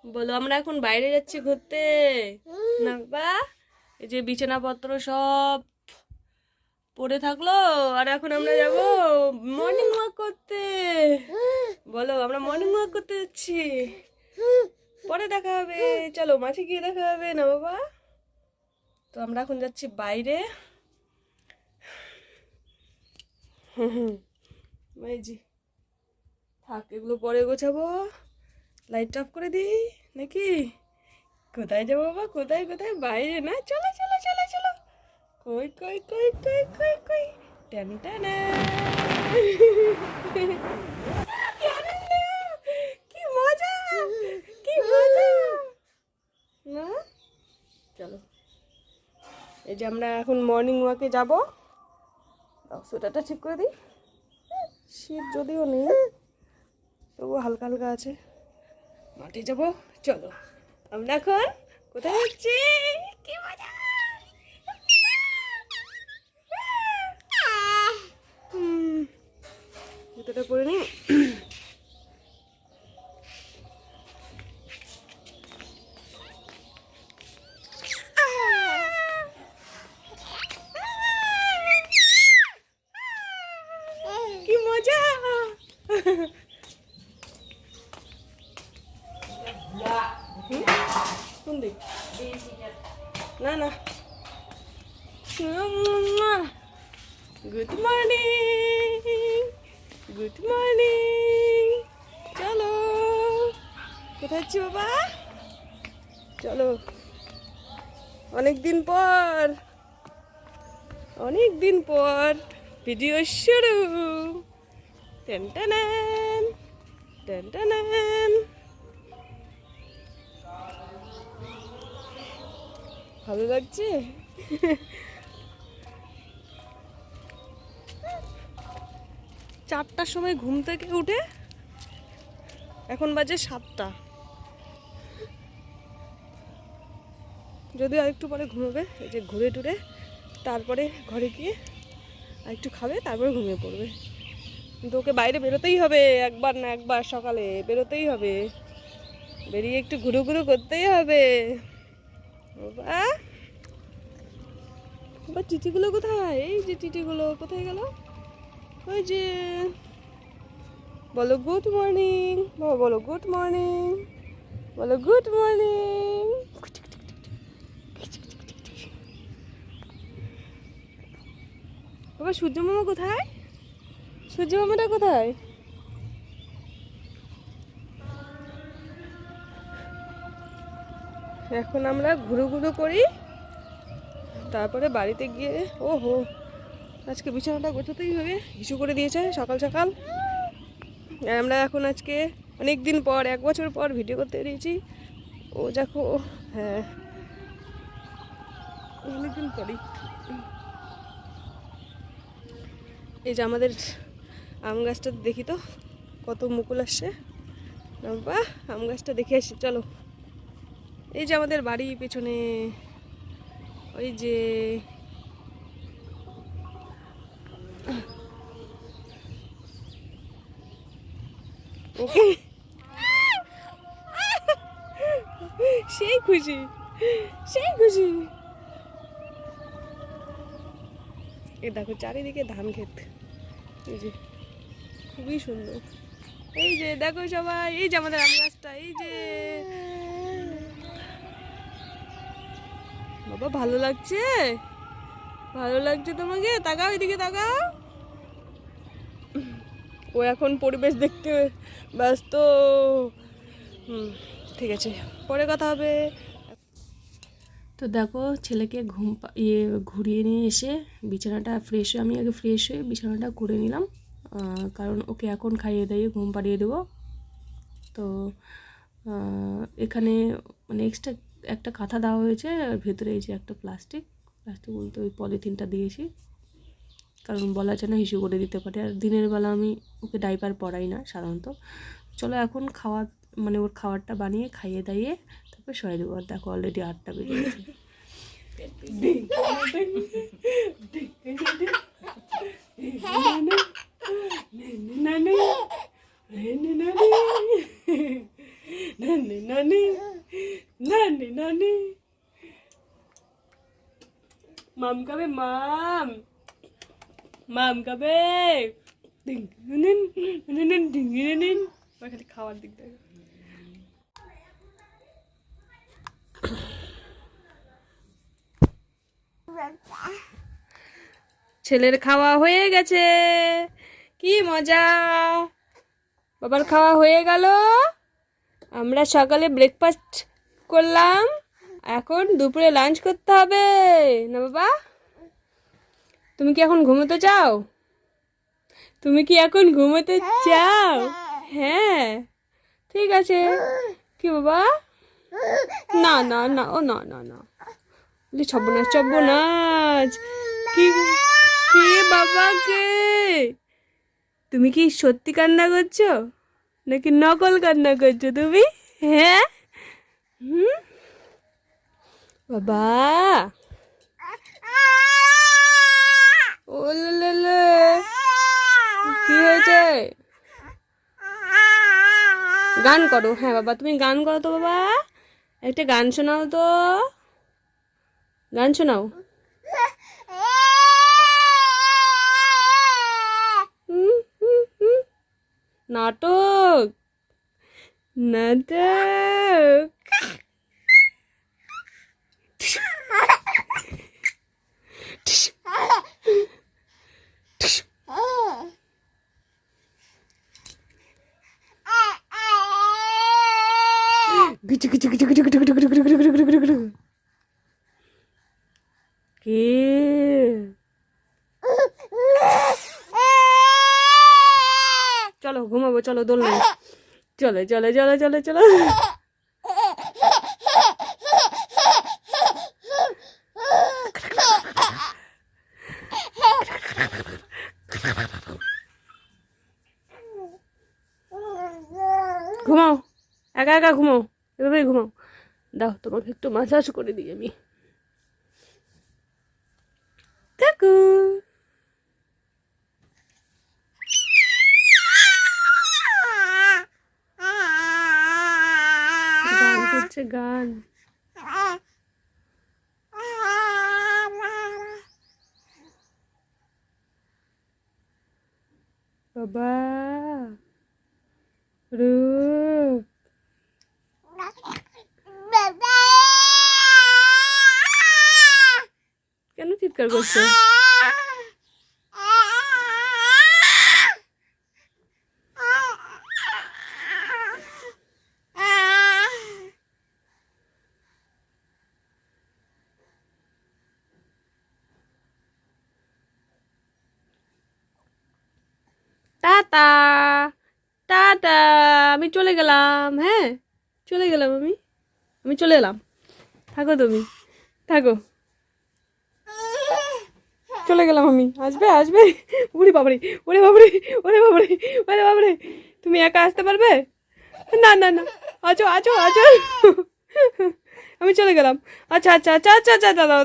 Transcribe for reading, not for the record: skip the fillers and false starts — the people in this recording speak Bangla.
বলো আমরা এখন বাইরে যাচ্ছি ঘুরতে না বা এই যে বিছানাপত্র সব পড়ে থাকলো আর এখন আমরা যাব মর্নিং ওয়াক করতে। বলো আমরা মর্নিং ওয়াক করতে যাচ্ছি, পরে দেখা হবে, চলো মাঠে গিয়ে দেখা হবে না বাবা। তো আমরা এখন যাচ্ছি বাইরে। এই জি থাক, এগুলো পরে গোছাবো। লাইট অফ করে দিই নাকি? কোথায় যাবো বাবা, কোথায় কোথায়? বাইরে না? চলো চলো চলো চলো। কই কই কই কই কই কই টেন টেন। কি আনন্দ, কি মজা, কি মজা না? চলো এই যে আমরা এখন মর্নিং ওয়াকে যাবো। সোয়েটারটা ঠিক করে দিই, শীত যদিও নেই তবুও হালকা হালকা আছে। মাঠে যাবো, চলো আমরা এখন কোথায় যাচ্ছি? কি মজা! জুতোটা পরে নি। কি মজা! কোন দিক? না না। Good morning, good morning. চলো কোথায় যাচ্ছি বাবা? চলো অনেক দিন পর, অনেক দিন পর ভিডিও শুরু। Ten ten ten ten. ভালো লাগছে? চারটার সময় ঘুম থেকে উঠে এখন বাজে 7টা। যদিও আরেকটু পরে ঘুমোবে, এই যে ঘুরে টুরে তারপরে ঘরে গিয়ে আরেকটু খাবে, তারপরে ঘুমিয়ে পড়বে। কিন্তু ওকে বাইরে বেরোতেই হবে, একবার না একবার সকালে বেরোতেই হবে, বেরিয়ে একটু ঘুরু ঘুরু করতেই হবে বাবা। বাবা টিটিগুলো কোথায়? এই যে টিটিগুলো কোথায় গেল? ওই যে বলো গুড মর্নিং বাবা, বলো গুড মর্নিং, বলো গুড মর্নিং। বাবা সূর্য মামা কোথায়? সূর্য মামাটা কোথায়? এখন আমরা ঘুরু ঘুরু করি, তারপরে বাড়িতে গিয়ে ওহো আজকে বিছানাটা গোছাতেই হবে, হিসু করে দিয়েছে সকাল সকাল। আর আমরা এখন আজকে অনেক দিন পর, 1 বছর পর ভিডিও করতে বেরিয়েছি। ও দেখো, হ্যাঁ অনেকদিন পরই। এই যে আমাদের আম গাছটা দেখি তো কত মুকুল আসছে। বাহ আম গাছটা দেখে আসি চলো। এই যে আমাদের বাড়ি পেছনে, ওই যে ওকে সেই খুশি, সেই খুশি। এই দেখো চারিদিকে ধান ক্ষেত, এই যে খুবই সুন্দর। এই যে দেখো সবাই, এই যে আমাদের আম গাছটা, এই যে বাবা ভালো লাগছে, ভালো লাগছে তোমাকে? তাকাও এদিকে তাকাও। ও এখন পরিবেশ দেখতে ব্যস্ত। ঠিক আছে পরে কথা হবে। তো দেখো ছেলেকে ঘুরিয়ে নিয়ে এসে বিছানাটা ফ্রেশ, আমি আগে ফ্রেশ হয়ে বিছানাটা করে নিলাম, কারণ ওকে এখন খাইয়ে দাইয়ে ঘুম পাড়িয়ে দেবো। তো এখানে মানে এক্সট্রা একটা কাঁথা দেওয়া হয়েছে, আর ভেতরে এই যে একটা প্লাস্টিক বলতে ওই পলিথিনটা দিয়েছি, কারণ বলা যেন হিসু করে দিতে পারে। আর দিনের বেলা আমি ওকে ডাইপার পরাই না সাধারণত। চলো এখন মানে ওর খাবারটা বানিয়ে খাইয়ে দাইয়ে তারপর শোয়াই দেবো। আর দেখো অলরেডি 8টা বেজে গেছে। নানি নানি নানি নানি। মাম খাবে, মাম মাম খাবে। খালি খাওয়ার দিক থেকে ছেলের খাওয়া হয়ে গেছে, কি মজা। বাবার খাওয়া হয়ে গেল, আমরা সকালে ব্রেকফাস্ট করলাম, এখন দুপুরে লাঞ্চ করতে হবে না বাবা? তুমি কি এখন ঘুমোতে চাও? তুমি কি এখন ঘুমোতে চাও? হ্যাঁ, ঠিক আছে। কি বাবা? না না না, ও না না না, সর্বনাশ সর্বনাশ। কি কি বাবা কে? তুমি কি সত্যি কান্না করছো নাকি নকল কান্না করছো তুমি? হ্যাঁ, বাবা। ও কি হয়েছে? গান করো। হ্যাঁ বাবা, তুমি গান করো তো বাবা, একটা গান শোনাও তো, গান শোনাও। নাটক নাটক। কে? চলো ঘুমাবো, চলো দোলনায়, চলো চলো চলো চলো চলো। ঘুমাও, একা একা ঘুমাও, এভাবেই ঘুমাও। দাও তোমাকে একটু মাসাজ করে দিই আমি। কাকু গান করছে, গান। বাবা রূপ, কেন চিৎকার করছো? টাটা টাটা, আমি চলে গেলাম। হ্যাঁ, চলে গেলাম আমি চলে এলাম। থাকো, তুমি থাকো, চলে গেলাম আমি। আসবে আসবে। ওরে বাবারে, ওরে বাবারে, ওরে বাবারে, ওরে বাবারে, তুমি একা আসতে পারবে? না না না, আছো আছো আছো। আমি চলে গেলাম। আচ্ছা আচ্ছা আচ্ছা আচ্ছা আচ্ছা দাদা।